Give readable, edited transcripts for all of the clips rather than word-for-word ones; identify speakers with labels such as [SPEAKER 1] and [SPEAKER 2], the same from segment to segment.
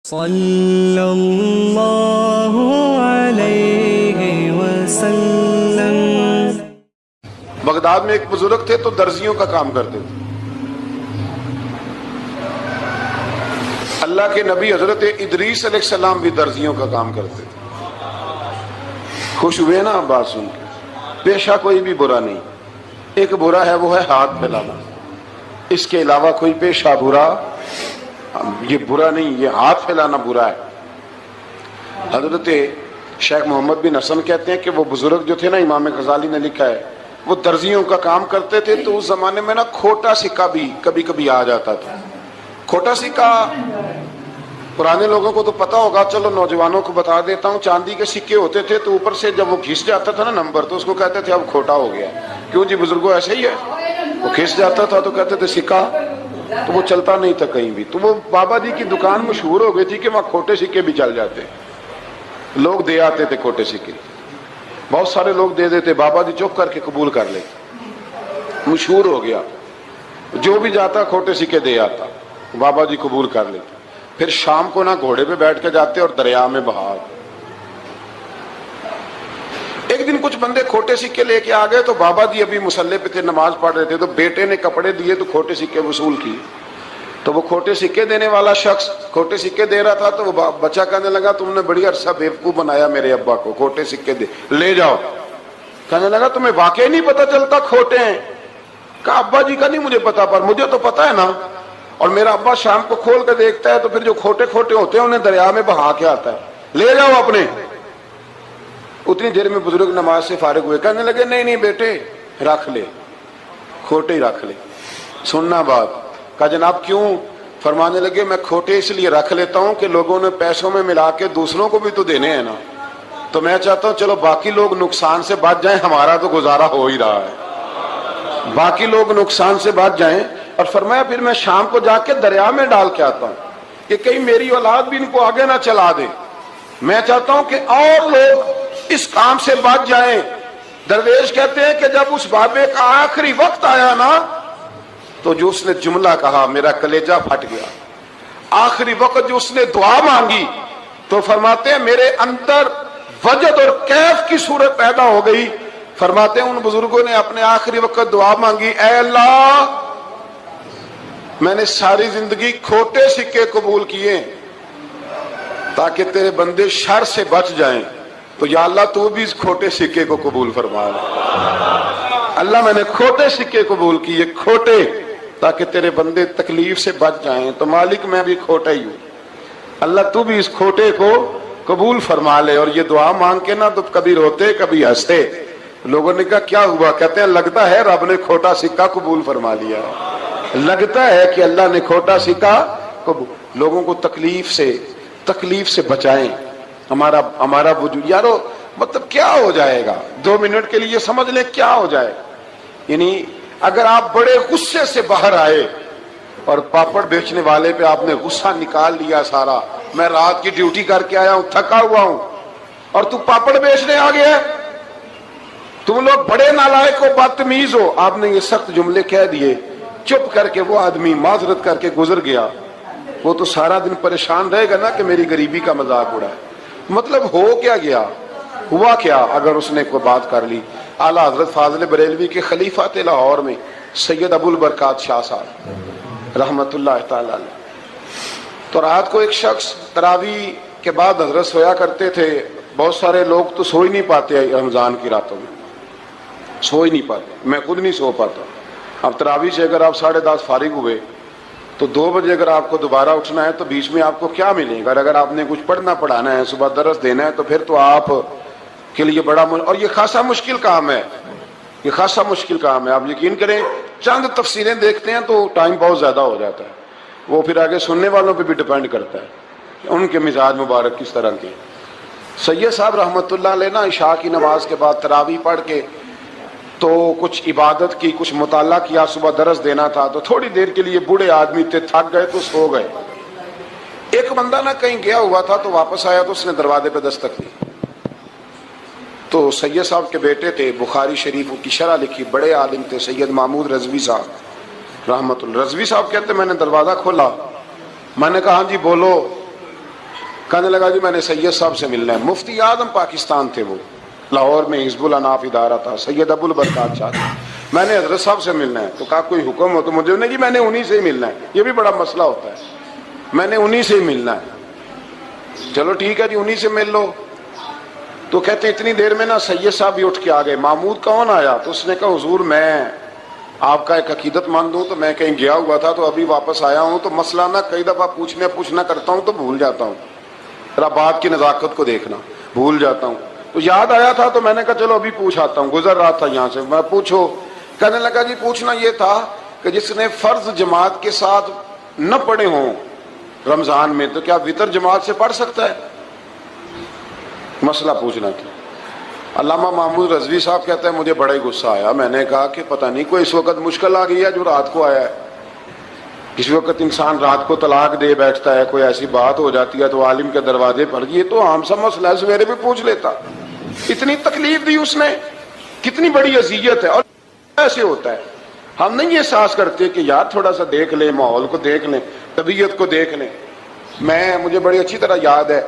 [SPEAKER 1] صلی اللہ علیہ وسلم۔
[SPEAKER 2] بغداد میں ایک بزرگ تھے تو درزیوں کا کام کرتے تھے۔ اللہ کے نبی حضرت ادریس علیہ السلام بھی درزیوں کا کام کرتے تھے۔ خوش ہوئے نا بات سن کے؟ پیشہ کوئی بھی برا نہیں، ایک برا ہے وہ ہے ہاتھ پھیلانا، اس کے علاوہ کوئی پیشہ برا یہ برا نہیں، یہ ہاتھ پھیلانا برا ہے۔ حضرت شیخ محمد بن حسن کہتے ہیں کہ وہ بزرگ جو تھے نا، امام غزالی نے لکھا ہے، وہ درزیوں کا کام کرتے تھے تو اس زمانے میں نا کھوٹا سکہ بھی کبھی کبھی آ جاتا تھا۔ کھوٹا سکہ پرانے لوگوں کو تو پتا ہوگا، چلو نوجوانوں کو بتا دیتا ہوں، چاندی کے سکے ہوتے تھے تو اوپر سے جب وہ گھس جاتا تھا نا نمبر، تو اس کو کہتے تھے اب کھوٹا ہو گیا۔ کیوں جی بزرگوں ایسے ہی ہے، وہ گھس جاتا تھا تو کہتے تھے سکہ، تو وہ چلتا نہیں تھا کہیں بھی۔ تو وہ بابا جی کی دکان مشہور ہو گئی تھی کہ وہاں کھوٹے سکے بھی چل جاتے، لوگ دے آتے تھے کھوٹے سکے، بہت سارے لوگ دے دیتے، بابا جی چپ کر کے قبول کر لیتے، مشہور ہو گیا، جو بھی جاتا کھوٹے سکے دے آتا، بابا جی قبول کر لیتے۔ پھر شام کو نہ گھوڑے پہ بیٹھ کے جاتے اور دریا میں بہا۔ ایک دن کچھ بندے کھوٹے سکے لے کے آ گئے تو بابا جی ابھی مصلے پہ تھے، نماز پڑھ رہے تھے، تو بیٹے نے کپڑے دیے تو کھوٹے سکے وصول کیے۔ تو وہ کھوٹے سکے دینے والا شخص کھوٹے سکے دے رہا تھا تو وہ بچہ کہنے لگا تم نے بڑی عرصہ بیوقوف بنایا میرے ابا کو، کھوٹے سکے دے لے جاؤ۔ کہنے لگا تمہیں واقعی نہیں پتا چلتا کھوٹے ہیں؟ کہا ابا جی کا نہیں مجھے پتا، پر مجھے تو پتا ہے نا، اور میرا ابا شام کو کھول کے دیکھتا ہے تو پھر جو کھوٹے کھوٹے ہوتے ہیں انہیں دریا میں بہا کے آتا ہے، لے جاؤ اپنے۔ اتنی دیر میں بزرگ نماز سے فارغ ہوئے، کہنے لگے نہیں نہیں بیٹے رکھ لے، کھوٹے ہی رکھ لے۔ سننا بات، کہا جناب کیوں؟ فرمانے لگے میں کھوٹے اس لیے رکھ لیتا ہوں کہ لوگوں نے پیسوں میں ملا کے دوسروں کو بھی تو دینے ہیں نا، تو میں چاہتا ہوں چلو باقی لوگ نقصان سے بچ جائیں، ہمارا تو گزارا ہو ہی رہا ہے، باقی لوگ نقصان سے بچ جائیں۔ اور فرمایا پھر میں شام کو جا کے دریا میں ڈال کے آتا ہوں کہ کہیں میری اولاد بھی ان کو آگے نہ چلا دے، میں چاہتا ہوں کہ اور لوگ اس کام سے بچ جائیں۔ درویش کہتے ہیں کہ جب اس بابے کا آخری وقت آیا نا تو جو اس نے جملہ کہا میرا کلیجہ پھٹ گیا۔ آخری وقت جو اس نے دعا مانگی تو فرماتے ہیں میرے اندر وجد اور کیف کی صورت پیدا ہو گئی۔ فرماتے ہیں ان بزرگوں نے اپنے آخری وقت دعا مانگی، اے اللہ میں نے ساری زندگی کھوٹے سکے قبول کیے تاکہ تیرے بندے شر سے بچ جائیں، تو یا اللہ تو بھی اس کھوٹے سکے کو قبول فرما لے۔ اللہ میں نے کھوٹے سکے قبول کیے، کھوٹے، تاکہ تیرے بندے تکلیف سے بچ جائیں، تو مالک میں بھی کھوٹا ہی ہوں، اللہ تو بھی اس کھوٹے کو قبول فرما لے۔ اور یہ دعا مانگ کے نا تو کبھی روتے کبھی ہنستے۔ لوگوں نے کہا کیا ہوا؟ کہتے ہیں لگتا ہے رب نے کھوٹا سکہ قبول فرما لیا، لگتا ہے کہ اللہ نے کھوٹا سکہ قبول۔ لوگوں کو تکلیف سے بچائیں، ہمارا وجود یارو مطلب کیا ہو جائے گا؟ 2 منٹ کے لیے سمجھ لیں کیا ہو جائے، یعنی اگر آپ بڑے غصے سے باہر آئے اور پاپڑ بیچنے والے پہ آپ نے غصہ نکال لیا سارا، میں رات کی ڈیوٹی کر کے آیا ہوں، تھکا ہوا ہوں، اور تو پاپڑ بیچنے آ گیا، تم لوگ بڑے نالائق ہو، بدتمیز ہو، آپ نے یہ سخت جملے کہہ دیے، چپ کر کے وہ آدمی معذرت کر کے گزر گیا، وہ تو سارا دن پریشان رہے گا نا کہ میری غریبی کا مذاق اڑا ہے۔ مطلب ہو کیا گیا، ہوا کیا اگر اس نے کوئی بات کر لی؟ اعلیٰ حضرت فاضل بریلوی کے خلیفہ تھے لاہور میں سید ابو البرکات شاہ صاحب رحمت اللہ تعالی علیہ۔ تو رات کو ایک شخص تراویح کے بعد حضرت سویا کرتے تھے، بہت سارے لوگ تو سو ہی نہیں پاتے رمضان کی راتوں میں، سو ہی نہیں پاتے، میں خود نہیں سو پاتا۔ اب تراویح سے اگر آپ 10:30 فارغ ہوئے تو 2 بجے اگر آپ کو دوبارہ اٹھنا ہے تو بیچ میں آپ کو کیا ملے گا؟ اگر آپ نے کچھ پڑھنا پڑھانا ہے، صبح درس دینا ہے، تو پھر تو آپ کے لیے بڑا اور یہ خاصا مشکل کام ہے، یہ خاصا مشکل کام ہے۔ آپ یقین کریں چند تفسیریں دیکھتے ہیں تو ٹائم بہت زیادہ ہو جاتا ہے، وہ پھر آگے سننے والوں پہ بھی ڈیپینڈ کرتا ہے کہ ان کے مزاج مبارک کس طرح کے۔ سید صاحب رحمۃ اللہ علیہ نا عشاء کی نماز کے بعد تراویح پڑھ کے تو کچھ عبادت کی، کچھ مطالعہ کیا، صبح درس دینا تھا، تو تھوڑی دیر کے لیے بوڑھے آدمی تھے، تھک گئے تو سو گئے۔ ایک بندہ نہ کہیں گیا ہوا تھا تو واپس آیا تو اس نے دروازے پہ دستک دی، تو سید صاحب کے بیٹے تھے، بخاری شریف کی شرح لکھی، بڑے عالم تھے، سید محمود رضوی صاحب رحمت اللہ۔ رضوی صاحب کہتے میں نے دروازہ کھولا، میں نے کہا ہاں جی بولو۔ کہنے لگا جی میں نے سید صاحب سے ملنا ہے. مفتی اعظم پاکستان تھے وہ, لاہور میں حزب الاناف ادارہ تھا, سید ابو البرکات شاہ. میں نے حضرت صاحب سے ملنا ہے. تو کہا کوئی حکم ہو تو مجھے نہیں جی میں نے انہی سے ہی ملنا ہے. یہ بھی بڑا مسئلہ ہوتا ہے, میں نے انہی سے ہی ملنا ہے. چلو ٹھیک ہے جی انہی سے مل لو. تو کہتے اتنی دیر میں نا سید صاحب بھی اٹھ کے آ گئے. محمود کون آیا؟ تو اس نے کہا حضور میں آپ کا ایک عقیدت مند ہوں, تو میں کہیں گیا ہوا تھا تو ابھی واپس آیا ہوں, تو مسئلہ نا کئی دفعہ پوچھنا کرتا ہوں تو بھول جاتا ہوں, ذرا بات کی نزاکت کو دیکھنا, بھول جاتا ہوں. تو یاد آیا تھا تو میں نے کہا چلو ابھی پوچھ آتا ہوں, گزر رہا تھا یہاں سے. میں پوچھو. کہنے لگا جی پوچھنا یہ تھا کہ جس نے فرض جماعت کے ساتھ نہ پڑھے ہوں رمضان میں, تو کیا وتر جماعت سے پڑھ سکتا ہے؟ مسئلہ پوچھنا تھا. علامہ محمود رضوی صاحب کہتے ہیں مجھے بڑا ہی غصہ آیا. میں نے کہا کہ پتہ نہیں کوئی اس وقت مشکل آ گئی ہے جو رات کو آیا ہے. کسی وقت انسان رات کو طلاق دے بیٹھتا ہے, کوئی ایسی بات ہو جاتی ہے تو عالم کے دروازے پر, یہ تو عام سا مسئلہ ہے, سویرے بھی پوچھ لیتا. اتنی تکلیف دی اس نے, کتنی بڑی اذیت ہے. اور ایسے ہوتا ہے, ہم نہیں احساس کرتے کہ یار تھوڑا سا دیکھ لیں, ماحول کو دیکھ لیں, طبیعت کو دیکھ لیں. مجھے بڑی اچھی طرح یاد ہے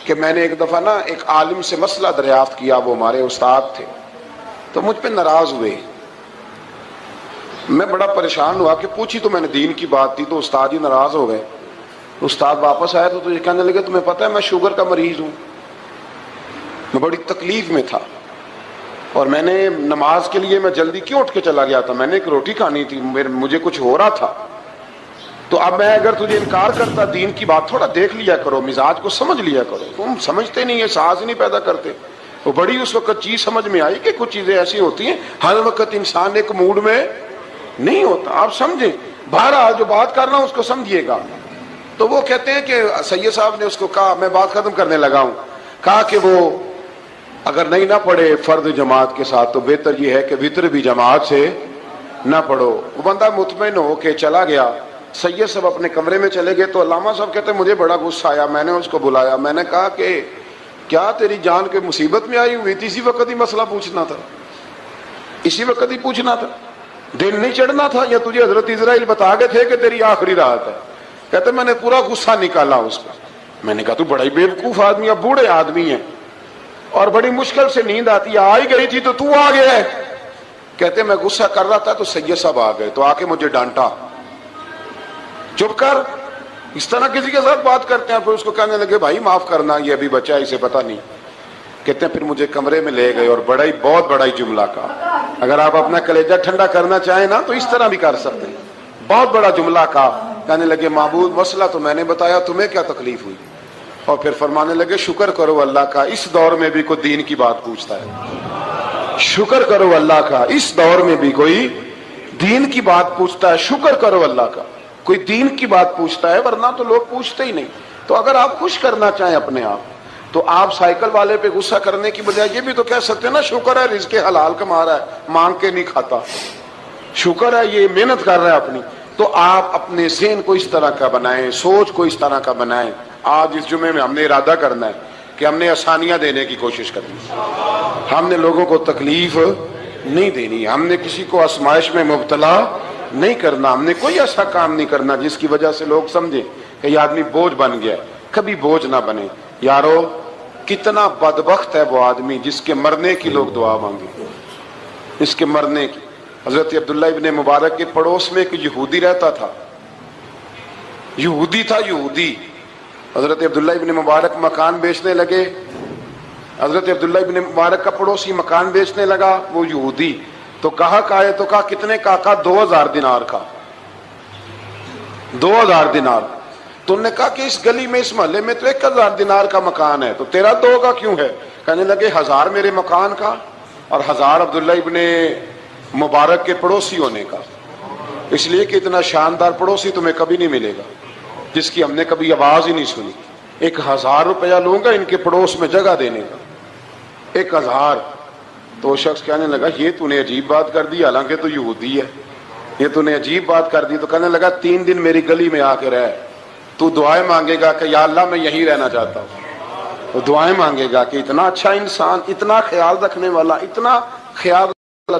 [SPEAKER 2] کہ میں نے ایک دفعہ نا ایک عالم سے مسئلہ دریافت کیا, وہ ہمارے استاد تھے, تو مجھ پہ ناراض ہوئے. میں بڑا پریشان ہوا کہ پوچھی تو میں نے دین کی بات تھی, تو استاد ہی ناراض ہو گئے. استاد واپس آیا تو یہ کہنے لگے تمہیں پتہ ہے میں شوگر کا مریض ہوں. میں بڑی تکلیف میں تھا, اور میں نے نماز کے لیے میں جلدی کیوں اٹھ کے چلا گیا تھا, میں نے ایک روٹی کھانی تھی, مجھے کچھ ہو رہا تھا. تو اب میں اگر تجھے انکار کرتا, دین کی بات تھوڑا دیکھ لیا کرو, مزاج کو سمجھ لیا کرو, تم سمجھتے نہیں, احساس ہی نہیں پیدا کرتے. وہ بڑی اس وقت چیز سمجھ میں آئی کہ کچھ چیزیں ایسی ہوتی ہیں ہر وقت انسان ایک موڈ میں نہیں ہوتا. آپ سمجھیں, بہرحال جو بات کرنا اس کو سمجھیے گا. تو وہ کہتے ہیں کہ سید صاحب نے اس کو کہا, میں بات ختم کرنے لگا ہوں, کہا کہ وہ اگر نہیں نہ پڑھے فرض جماعت کے ساتھ تو بہتر یہ ہے کہ وتر بھی جماعت سے نہ پڑھو. وہ بندہ مطمئن ہو کے چلا گیا. سید صاحب اپنے کمرے میں چلے گئے تو علامہ صاحب کہتے ہیں مجھے بڑا غصہ آیا. میں نے اس کو بلایا, میں نے کہا کہ کیا تیری جان کے مصیبت میں آئی ہوئی تھی؟ اسی وقت ہی مسئلہ پوچھنا تھا, اسی وقت ہی پوچھنا تھا, دن نہیں چڑھنا تھا, یا تجھے حضرت اسرائیل بتا گئے تھے کہ تیری آخری رات ہے؟ کہتے میں نے پورا غصہ نکالا اس کا. میں نے کہا تو بڑا ہی بیوقوف آدمی, اب بوڑھے آدمی ہیں اور بڑی مشکل سے نیند آتی ہے, آ ہی گئی تھی تو آ گیا ہے. کہتے میں غصہ کر رہا تھا تو سید صاحب آ گئے, تو آ کے مجھے ڈانٹا, چپ کر, اس طرح کسی کے ساتھ بات کرتے ہیں. پھر اس کو کہنے لگے بھائی معاف کرنا, یہ ابھی بچہ ہے, اسے پتہ نہیں. کہتے ہیں پھر مجھے کمرے میں لے گئے اور بہت بڑا ہی جملہ کہا. اگر آپ اپنا کلیجہ ٹھنڈا کرنا چاہیں نا تو اس طرح بھی کر سکتے ہیں. بہت بڑا جملہ کہا. کہنے لگے معبود مسئلہ تو میں نے بتایا, تمہیں کیا تکلیف ہوئی؟ اور پھر فرمانے لگے شکر کرو اللہ کا, اس دور میں بھی کوئی دین کی بات پوچھتا ہے. شکر کرو اللہ کا, اس دور میں بھی کوئی دین کی بات پوچھتا ہے. شکر کرو اللہ کا, کوئی دین کی بات پوچھتا ہے, ورنہ تو لوگ پوچھتے ہی نہیں. تو اگر آپ خوش کرنا چاہیں اپنے آپ, تو آپ سائیکل والے پہ غصہ کرنے کی بجائے یہ بھی تو کہہ سکتے ہیں نا شکر ہے رزق حلال کما رہا ہے, مانگ کے نہیں کھاتا, شکر ہے یہ محنت کر رہا ہے اپنی. تو آپ اپنے ذہن کو اس طرح کا بنائیں, سوچ کو اس طرح کا بنائیں. آج اس جمعے میں ہم نے ارادہ کرنا ہے کہ ہم نے آسانیاں دینے کی کوشش کرنی, ہم نے لوگوں کو تکلیف نہیں دینی, ہم نے کسی کو آزمائش میں مبتلا نہیں کرنا, ہم نے کوئی ایسا کام نہیں کرنا جس کی وجہ سے لوگ سمجھیں کہ یہ آدمی بوجھ بن گیا. کبھی بوجھ نہ بنے. یارو کتنا بدبخت ہے وہ آدمی جس کے مرنے کی لوگ دعا مانگے, اس کے مرنے کی. حضرت عبداللہ ابن مبارک کے پڑوس میں ایک یہودی رہتا تھا, یہودی تھا, یہودی. حضرت عبداللہ ابن مبارک مکان بیچنے لگے. حضرت عبداللہ ابن مبارک کا پڑوسی مکان بیچنے لگا, وہ یہودی. تو کہا کہے تو کہا کتنے کا, کہا 2000 دینار کا, 2000 دینار. تو انہوں نے کہا کہ اس گلی میں, اس محلے میں تو 1000 دینار کا مکان ہے, تو تیرا 2 کا کیوں ہے؟ کہنے لگے 1000 میرے مکان کا اور 1000 عبداللہ ابن مبارک کے پڑوسی ہونے کا, اس لیے کہ اتنا شاندار پڑوسی تمہیں کبھی نہیں ملے گا جس کی ہم نے کبھی آواز ہی نہیں سنی. 1000 روپیہ لوں گا ان کے پڑوس میں جگہ دینے کا, 1000. تو شخص کہنے لگا یہ تو نے عجیب بات کر دی, حالانکہ تو یہودی ہے, یہ تو نے عجیب بات کر دی. تو کہنے لگا 3 دن میری گلی میں آ کے رہ, تو دعائیں مانگے گا کہ یا اللہ میں یہیں رہنا چاہتا ہوں. تو دعائیں مانگے گا کہ اتنا اچھا انسان, اتنا خیال رکھنے والا, اتنا خیال والا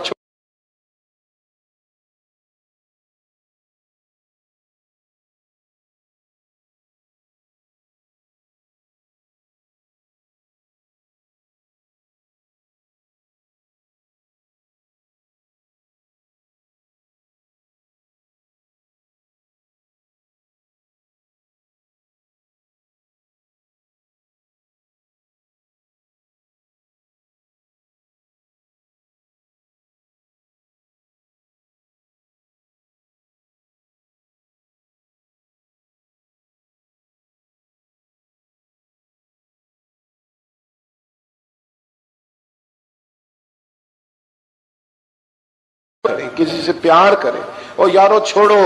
[SPEAKER 2] کریں، کسی سے پیار کریں. اور یارو چھوڑو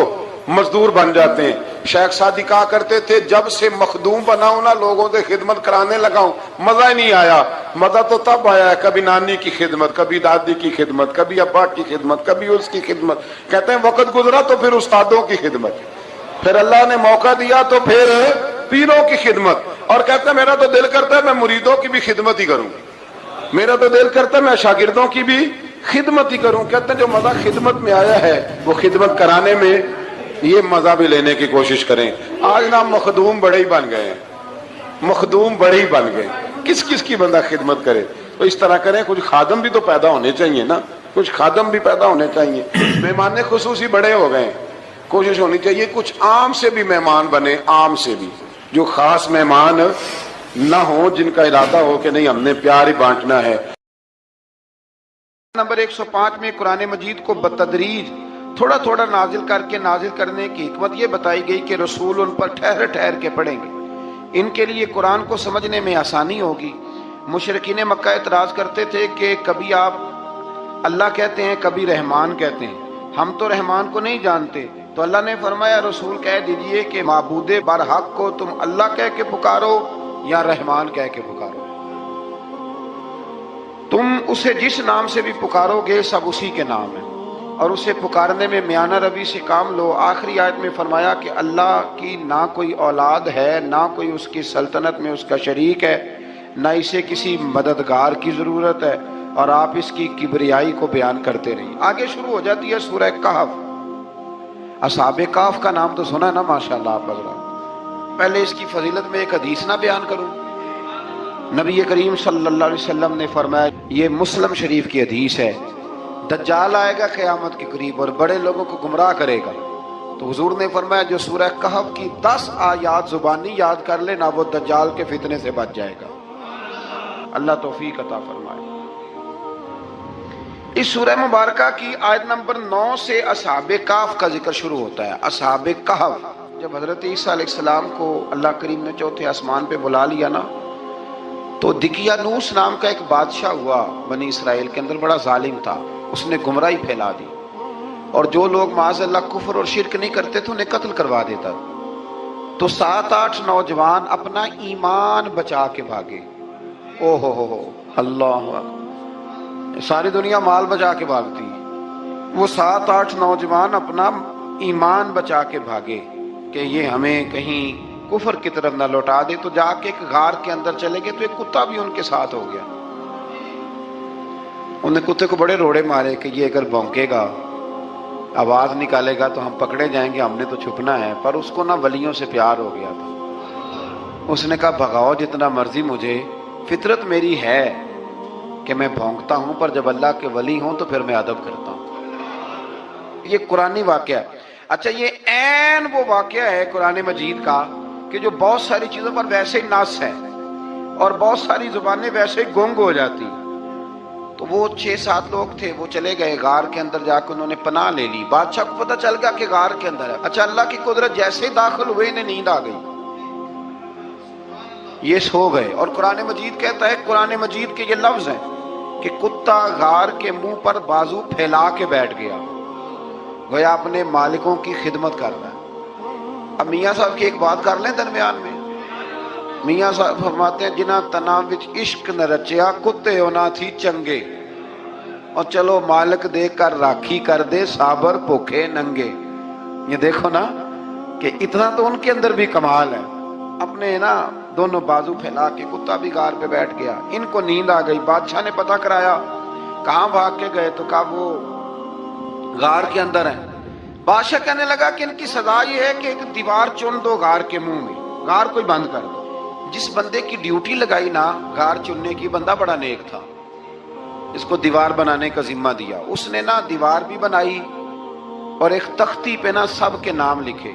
[SPEAKER 2] مزدور بن جاتے ہیں. شیخ سعدی کہا کرتے تھے جب سے مخدوم بناؤں نا لوگوں سے خدمت کرانے لگاؤں مزہ ہی نہیں آیا. مزہ تو تب آیا ہے کبھی نانی کی خدمت، کبھی دادی کی خدمت، کبھی ابا کی خدمت، کبھی اس کی خدمت. کہتے ہیں وقت گزرا تو پھر استادوں کی خدمت، پھر اللہ نے موقع دیا تو پھر پیروں کی خدمت. اور کہتے ہیں میرا تو دل کرتا ہے میں مریدوں کی بھی خدمت ہی کروں، میرا تو دل کرتا ہے میں شاگردوں کی بھی خدمت ہی کروں. کہتے ہیں جو مزہ خدمت میں آیا ہے وہ خدمت کرانے میں یہ مزہ بھی لینے کی کوشش کریں. آج نا مخدوم بڑے ہی بن گئے ہیں، مخدوم بڑے ہی بن گئے. کس کس کی بندہ خدمت کرے؟ تو اس طرح کریں. کچھ خادم بھی تو پیدا ہونے چاہیے نا، کچھ خادم بھی پیدا ہونے چاہیے. مہمان خصوصی بڑے ہو گئے ہیں، کوشش ہونی چاہیے کچھ عام سے بھی مہمان بنے، عام سے بھی جو خاص مہمان نہ ہوں، جن کا ارادہ ہو کہ نہیں ہم نے پیار ہی بانٹنا ہے. نمبر 105 میں قرآن مجید کو بتدریج تھوڑا تھوڑا نازل کر کے نازل کرنے کی حکمت یہ بتائی گئی کہ رسول ان پر ٹھہر ٹھہر کے پڑھیں گے. ان کے لیے قرآن کو سمجھنے میں آسانی ہوگی. مشرکین مکہ اعتراض کرتے تھے کہ کبھی آپ اللہ کہتے ہیں کبھی رحمان کہتے ہیں، ہم تو رحمان کو نہیں جانتے. تو اللہ نے فرمایا رسول کہہ دیجئے کہ معبود برحق کو تم اللہ کہہ کے پکارو یا رحمان کہہ کے پکارو، تم اسے جس نام سے بھی پکارو گے سب اسی کے نام ہے، اور اسے پکارنے میں میانہ روی سے کام لو. آخری آیت میں فرمایا کہ اللہ کی نہ کوئی اولاد ہے، نہ کوئی اس کی سلطنت میں اس کا شریک ہے، نہ اسے کسی مددگار کی ضرورت ہے، اور آپ اس کی کبریائی کو بیان کرتے رہیے. آگے شروع ہو جاتی ہے سورہ کہف. اصحاب کہف کا نام تو سنا نا ماشاءاللہ آپ حضرات. پہلے اس کی فضیلت میں ایک حدیث نہ بیان کروں. نبی کریم صلی اللہ علیہ وسلم نے فرمایا، یہ مسلم شریف کی حدیث ہے، دجال آئے گا قیامت کے قریب اور بڑے لوگوں کو گمراہ کرے گا. تو حضور نے فرمایا جو سورہ کہف کی 10 آیات زبانی یاد کر لے نا وہ دجال کے فتنے سے بچ جائے گا. اللہ توفیق عطا فرمائے. اس سورہ مبارکہ کی آیت نمبر 9 سے اصحاب کہف کا ذکر شروع ہوتا ہے. اصحاب کہف جب حضرت عیسیٰ علیہ السلام کو اللہ کریم نے چوتھے آسمان پہ بلا لیا نا تو دقیانوس نام کا ایک بادشاہ ہوا بنی اسرائیل کے اندر، بڑا ظالم تھا. اس نے گمراہی پھیلا دی اور جو لوگ معاذ اللہ کفر اور شرک نہیں کرتے تھے انہیں قتل کروا دیتا. تو 7-8 نوجوان اپنا ایمان بچا کے بھاگے. او ہو اللہ اکبر. ساری دنیا مال بچا کے بھاگتی، وہ 7-8 نوجوان اپنا ایمان بچا کے بھاگے کہ یہ ہمیں کہیں کفر کی طرف نہ لوٹا دے. تو جا کے ایک غار کے اندر چلے گئے تو ایک کتا بھی ان کے ساتھ ہو گیا. انہیں کتے کو بڑے روڑے مارے کہ یہ اگر بھونکے گا آواز نکالے گا تو ہم پکڑے جائیں گے، ہم نے تو چھپنا ہے. پر اس کو نہ ولیوں سے پیار ہو گیا تھا. اس نے کہا بھگاؤ جتنا مرضی مجھے، فطرت میری ہے کہ میں بھونکتا ہوں، پر جب اللہ کے ولی ہوں تو پھر میں ادب کرتا ہوں. یہ قرآنی واقعہ ہے. اچھا یہ عین وہ واقعہ ہے قرآن مجید کا کہ جو بہت ساری چیزوں پر ویسے ہی نص ہے اور بہت ساری زبانیں ویسے ہی گنگ ہو جاتی. تو وہ 6-7 لوگ تھے، وہ چلے گئے غار کے اندر، جا کے انہوں نے پناہ لے لی. بادشاہ کو پتہ چل گیا کہ غار کے اندر ہے. اچھا اللہ کی قدرت جیسے ہی داخل ہوئے انہیں نیند آ گئی، یہ سو گئے. اور قرآن مجید کہتا ہے، قرآن مجید کے یہ لفظ ہیں کہ کتا غار کے منہ پر بازو پھیلا کے بیٹھ گیا، گویا اپنے مالکوں کی خدمت کر رہا ہے. اب میاں صاحب کی ایک بات کر لیں درمیان میں. میاں صاحب فرماتے ہیں جنہ تنا وچ عشق نہ رچیا کتے ہونا تھی چنگے، اور چلو مالک دیکھ کر راکھی کر دے صابر بھوکے ننگے. یہ دیکھو نا کہ اتنا تو ان کے اندر بھی کمال ہے. اپنے نا دونوں بازو پھیلا کے کتا بھی غار پہ بیٹھ گیا. ان کو نیند آ گئی. بادشاہ نے پتہ کرایا کہاں بھاگ کے گئے، تو کہا وہ غار کے اندر ہیں. بادشاہ کہنے لگا کہ ان کی سزا یہ ہے کہ ایک دیوار چن دو غار کے منہ میں، غار کوئی بند کر دو. جس بندے کی ڈیوٹی لگائی نا غار چننے کی، بندہ بڑا نیک تھا، اس کو دیوار بنانے کا ذمہ دیا. اس نے نا دیوار بھی بنائی اور ایک تختی پہ نا سب کے نام لکھے،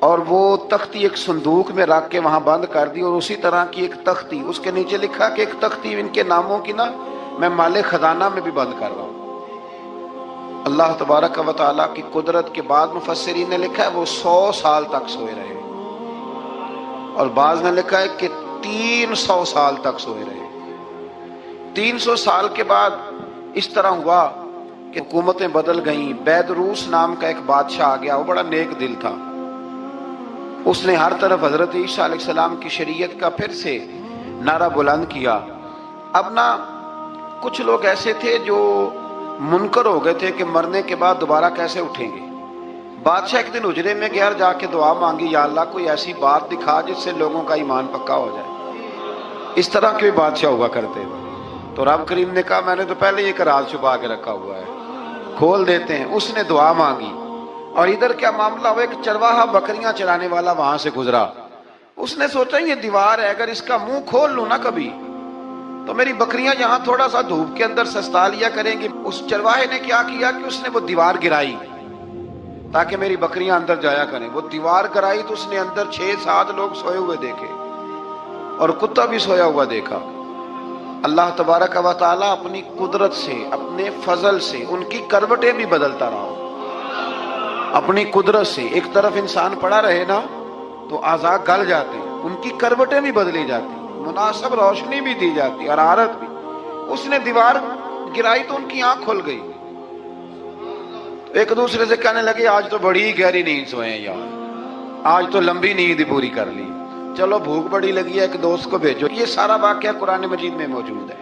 [SPEAKER 2] اور وہ تختی ایک صندوق میں رکھ کے وہاں بند کر دی. اور اسی طرح کی ایک تختی اس کے نیچے لکھا کہ ایک تختی ان کے ناموں کی نا میں مال خزانہ میں بھی بند کر رہا ہوں. اللہ تبارک و تعالیٰ کی قدرت کے بعد مفسرین نے لکھا ہے وہ 100 سال تک سوئے رہے، اور بعض نے لکھا ہے کہ 300 سال تک سوئے رہے. 300 سال کے بعد اس طرح ہوا کہ حکومتیں بدل گئیں. بیدروس نام کا ایک بادشاہ آ گیا, وہ بڑا نیک دل تھا. اس نے ہر طرف حضرت عیسیٰ علیہ السلام کی شریعت کا پھر سے نعرہ بلند کیا. اب نا کچھ لوگ ایسے تھے جو منکر ہو گئے تھے کہ مرنے کے بعد دوبارہ کیسے اٹھیں گے. بادشاہ ایک دن اجرے میں گیا, جا کے دعا مانگی, یا اللہ کوئی ایسی بات دکھا جس سے لوگوں کا ایمان پکا ہو جائے. اس طرح کے بادشاہ ہوا کرتے تھے. تو رب کریم نے کہا میں نے تو پہلے یہ راز چھپا کے رکھا ہوا ہے, کھول دیتے ہیں. اس نے دعا مانگی اور ادھر کیا معاملہ ہوا, ایک چرواہا بکریاں چرانے والا وہاں سے گزرا. اس نے سوچا یہ دیوار ہے, اگر اس کا منہ کھول لوں نا کبھی تو میری بکریاں یہاں تھوڑا سا دھوپ کے اندر سستا لیا کریں گی. اس چرواہے نے کیا کیا کہ اس نے وہ دیوار گرائی تاکہ میری بکریاں اندر جایا کریں. وہ دیوار گرائی تو اس نے اندر 6-7 لوگ سوئے ہوئے دیکھے اور کتا بھی سویا ہوا دیکھا. اللہ تبارک و تعالیٰ اپنی قدرت سے, اپنے فضل سے ان کی کروٹیں بھی بدلتا رہا. اپنی قدرت سے ایک طرف انسان پڑا رہے نا تو اعضاء گل جاتے ہیں, ان کی کروٹیں بھی بدلی جاتی, مناسب روشنی بھی دی جاتی اور حرارت بھی. اس نے دیوار گرائی تو ان کی آنکھ کھل گئی. ایک دوسرے سے کہنے لگے آج تو بڑی گہری نیند سوئے ہیں یار, آج تو لمبی نیند ہی پوری کر لی. چلو بھوک بڑی لگی ہے, ایک دوست کو بھیجو. یہ سارا واقعہ قرآن مجید میں موجود ہے,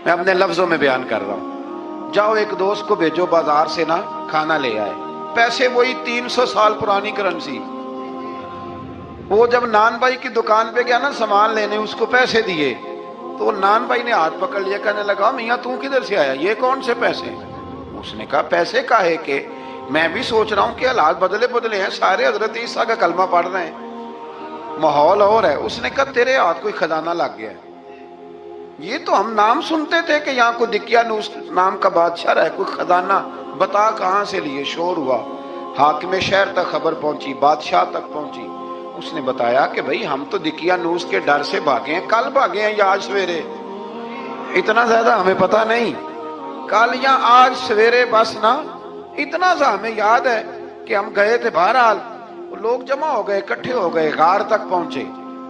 [SPEAKER 2] میں اپنے لفظوں میں بیان کر رہا ہوں. جاؤ ایک دوست کو بھیجو بازار سے نا کھانا لے آئے. پیسے وہی 300 سال پرانی کرنسی. وہ جب نان بھائی کی دکان پہ گیا نا سامان لینے, اس کو پیسے دیے تو نان بھائی نے ہاتھ پکڑ لیا, کہنے لگا میاں تو کدھر سے آیا, یہ کون سے پیسے. اس نے کہا پیسے کاہے کہ میں بھی سوچ رہا ہوں کہ حالات بدلے ہیں, سارے حضرت عیسیٰ کا کلمہ پڑھ رہے ہیں, ماحول اور ہے. اس نے کہا تیرے ہاتھ کوئی خزانہ لگ گیا ہے. یہ تو ہم نام سنتے تھے کہ یہاں کوئی دقیانوس نام کا بادشاہ رہا ہے, کوئی خزانہ, بتا کہاں سے لیے. شور ہوا, حاکم شہر تک خبر پہنچی, بادشاہ تک پہنچی. اس نے بتایا کہ بھئی ہم تو دقیانوس کے ڈر سے بھاگے ہیں, کل بھاگے ہیں یا آج سویرے, اتنا زیادہ ہمیں پتہ نہیں, کل یا آج سویرے بس نا. اتنا سا ہمیں یاد ہے کہ ہم گئے تھے. بہرحال لوگ جمع ہو گئے, اکٹھے ہو گئے, غار تک پہنچے.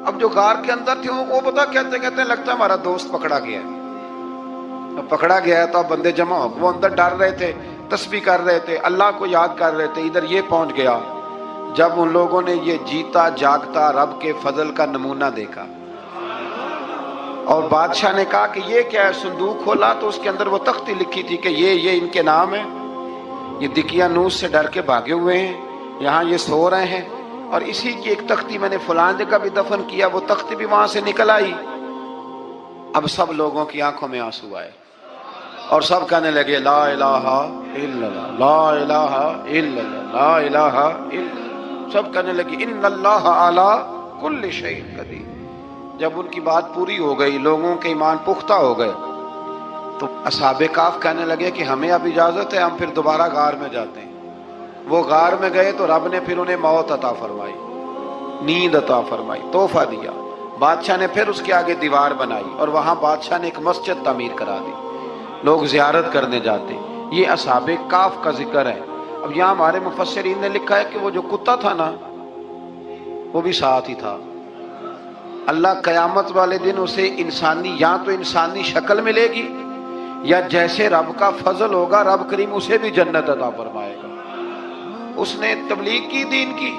[SPEAKER 2] اب جو غار کے اندر تھے وہ پتا کہتے کہتے لگتا ہے ہمارا دوست پکڑا گیا ہے. پکڑا گیا ہے تو اب بندے جمع ہو, وہ اندر ڈر رہے تھے, تسبیح کر رہے تھے, اللہ کو یاد کر رہے تھے. ادھر یہ پہنچ گیا. جب ان لوگوں نے یہ جیتا جاگتا رب کے فضل کا نمونہ دیکھا اور بادشاہ نے کہا کہ یہ کیا ہے, صندوق کھولا تو اس کے اندر وہ تختی لکھی تھی کہ یہ ان کے نام ہے, یہ دقیانوس سے ڈر کے بھاگے ہوئے ہیں, یہاں یہ سو رہے ہیں. اور اسی کی ایک تختی میں نے فلان جگہ بھی دفن کیا, وہ تختی بھی وہاں سے نکل آئی. اب سب لوگوں کی آنکھوں میں آنسو آئے اور سب کہنے لگے لا الہ الا اللہ, لا الہ الا اللہ, لا الہ الا اللہ. سب کہنے لگے ان اللہ علی کل شیء قدیر. جب ان کی بات پوری ہو گئی, لوگوں کے ایمان پختہ ہو گئے, تو اصحاب کہف کہنے لگے کہ ہمیں اب اجازت ہے, ہم پھر دوبارہ غار میں جاتے ہیں. وہ غار میں گئے تو رب نے پھر انہیں موت عطا فرمائی, نیند عطا فرمائی, تحفہ دیا. بادشاہ نے پھر اس کے آگے دیوار بنائی اور وہاں بادشاہ نے ایک مسجد تعمیر کرا دی, لوگ زیارت کرنے جاتے. یہ اصحاب کہف کا ذکر ہے. اب یہاں ہمارے مفسرین نے لکھا ہے کہ وہ جو کتا تھا نا وہ بھی ساتھ ہی تھا. اللہ قیامت والے دن اسے انسانی, یا تو انسانی شکل ملے گی یا جیسے رب کا فضل ہوگا رب کریم اسے بھی جنت عطا فرمائے گا. اس نے تبلیغ کی, دین کی,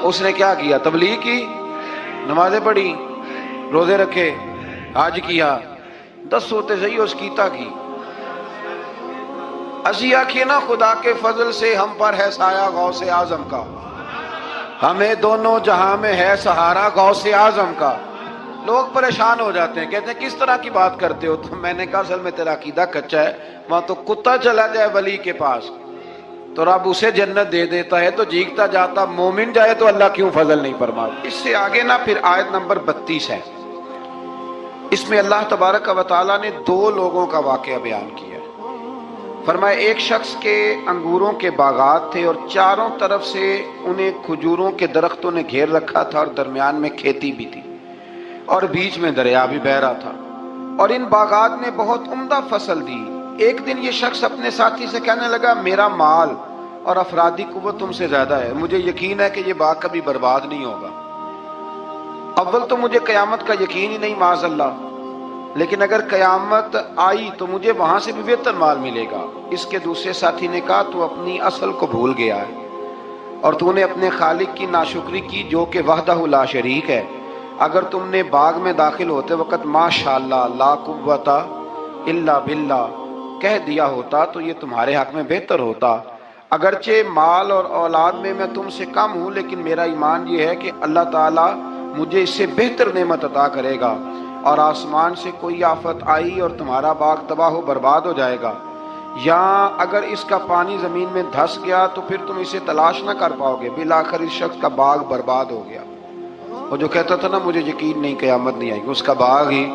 [SPEAKER 2] اس نے کیا کیا, تبلیغ کی, نمازیں پڑھی, روزے رکھے, حج کیا, 10 ہوتے صحیح اس کیتا کی. اسی آخیے نا خدا کے فضل سے ہم پر ہے سایہ غوث اعظم کا, ہمیں دونوں جہاں میں ہے سہارا غوث اعظم کا. لوگ پریشان ہو جاتے ہیں, کہتے ہیں کس طرح کی بات کرتے ہو. تو میں نے کہا اصل میں تیرا عقیدہ کچا ہے. وہاں تو کتا چلا جائے ولی کے پاس تو رب اسے جنت دے دیتا ہے, تو جیگتا جاتا مومن جائے تو اللہ کیوں فضل نہیں فرماتا. اس سے آگے نا پھر آیت نمبر 32 ہے, اس میں اللہ تبارک و تعالیٰ نے 2 لوگوں کا واقعہ بیان کیا ہے. فرمایا ایک شخص کے انگوروں کے باغات تھے اور چاروں طرف سے انہیں کھجوروں کے درختوں نے گھیر رکھا تھا اور درمیان میں کھیتی بھی تھی اور بیچ میں دریا بھی بہہ رہا تھا, اور ان باغات نے بہت عمدہ فصل دی. ایک دن یہ شخص اپنے ساتھی سے کہنے لگا میرا مال اور افرادی قوت تم سے زیادہ ہے, مجھے یقین ہے کہ یہ باغ کبھی برباد نہیں ہوگا. اول تو مجھے قیامت کا یقین ہی نہیں معاذ اللہ, لیکن اگر قیامت آئی تو مجھے وہاں سے بھی بہتر مال ملے گا۔ اس کے دوسرے ساتھی نے کہا تو اپنی اصل کو بھول گیا ہے اور تو نے اپنے خالق کی ناشکری کی جو کہ وحدہ لا شریک ہے۔ اگر تم نے باغ میں داخل ہوتے وقت ماشاءاللہ لا قوت الا باللہ کہہ دیا ہوتا تو یہ تمہارے حق میں بہتر ہوتا۔ اگرچہ مال اور اولاد میں تم سے کم ہوں، لیکن میرا ایمان یہ ہے کہ اللہ تعالیٰ مجھے اس سے بہتر نعمت عطا کرے گا، اور آسمان سے کوئی آفت آئی اور تمہارا باغ تباہ و برباد ہو جائے گا، یا اگر اس کا پانی زمین میں دھس گیا تو پھر تم اسے تلاش نہ کر پاؤ گے، بالآخر اس شخص کا باغ برباد ہو گیا۔ وہ جو کہتا تھا نا مجھے یقین نہیں قیامت نہیں آئے گی، اس کا باغ ہی،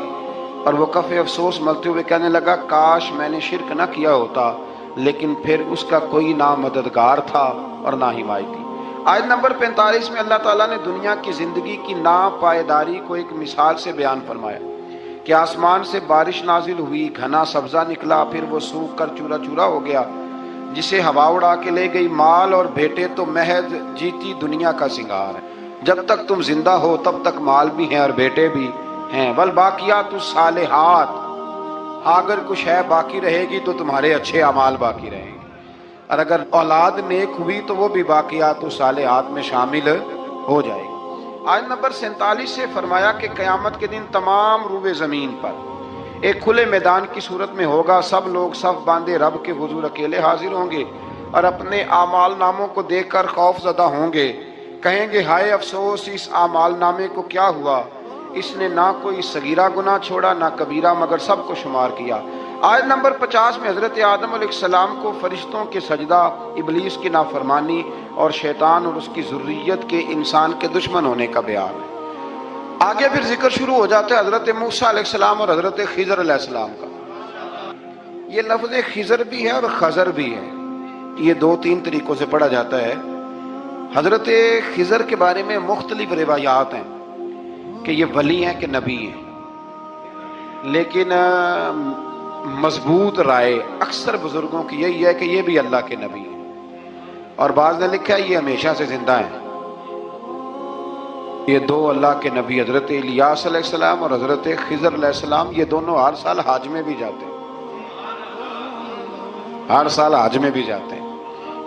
[SPEAKER 2] اور وہ کف افسوس ملتے ہوئے کہنے لگا کاش میں نے شرک نہ کیا ہوتا، لیکن پھر اس کا کوئی نہ مددگار تھا اور نہ حمایتی۔ آیت نمبر 45 میں اللہ تعالیٰ نے دنیا کی زندگی کی ناپائیداری کو ایک مثال سے بیان فرمایا کہ آسمان سے بارش نازل ہوئی، گھنا سبزہ نکلا، پھر وہ سوکھ کر چورا چورا ہو گیا، جسے ہوا اڑا کے لے گئی۔ مال اور بیٹے تو محض جیتی دنیا کا سنگار ہے، جب تک تم زندہ ہو تب تک مال بھی ہیں اور بیٹے بھی ہیں۔ والباقیات الصالحات، اگر کچھ ہے باقی رہے گی تو تمہارے اچھے اعمال باقی رہیں گے، اور اگر اولاد نیک ہوئی تو وہ بھی باقیات الصالحات میں شامل ہو جائے گی۔ آیت نمبر 47 سے فرمایا کہ قیامت کے دن تمام روئے زمین پر ایک کھلے میدان کی صورت میں ہوگا، سب لوگ صف باندھے رب کے حضور اکیلے حاضر ہوں گے اور اپنے اعمال ناموں کو دیکھ کر خوف زدہ ہوں گے، کہیں گے ہائے افسوس اس اعمال نامے کو کیا ہوا، اس نے نہ کوئی صغیرہ گناہ چھوڑا نہ کبیرہ، مگر سب کو شمار کیا۔ آیت نمبر 50 میں حضرت آدم علیہ السلام کو فرشتوں کے سجدہ، ابلیس کی نافرمانی اور شیطان اور اس کی ذریت کے انسان کے دشمن ہونے کا بیان ہے۔ آگے پھر ذکر شروع ہو جاتا ہے حضرت موسیٰ علیہ السلام اور حضرت خضر علیہ السلام کا۔ یہ لفظ خضر بھی ہے اور خضر بھی ہے، یہ دو تین طریقوں سے پڑھا جاتا ہے۔ حضرت خضر کے بارے میں مختلف روایات ہیں کہ یہ ولی ہیں کہ نبی ہیں، لیکن مضبوط رائے اکثر بزرگوں کی یہی ہے کہ یہ بھی اللہ کے نبی ہیں، اور بعض نے لکھا ہے یہ ہمیشہ سے زندہ ہیں۔ یہ دو اللہ کے نبی حضرت الیاس علیہ السلام اور حضرت خضر علیہ السلام، یہ دونوں ہر سال حج میں بھی جاتے ہیں، ہر سال حج میں بھی جاتے ہیں،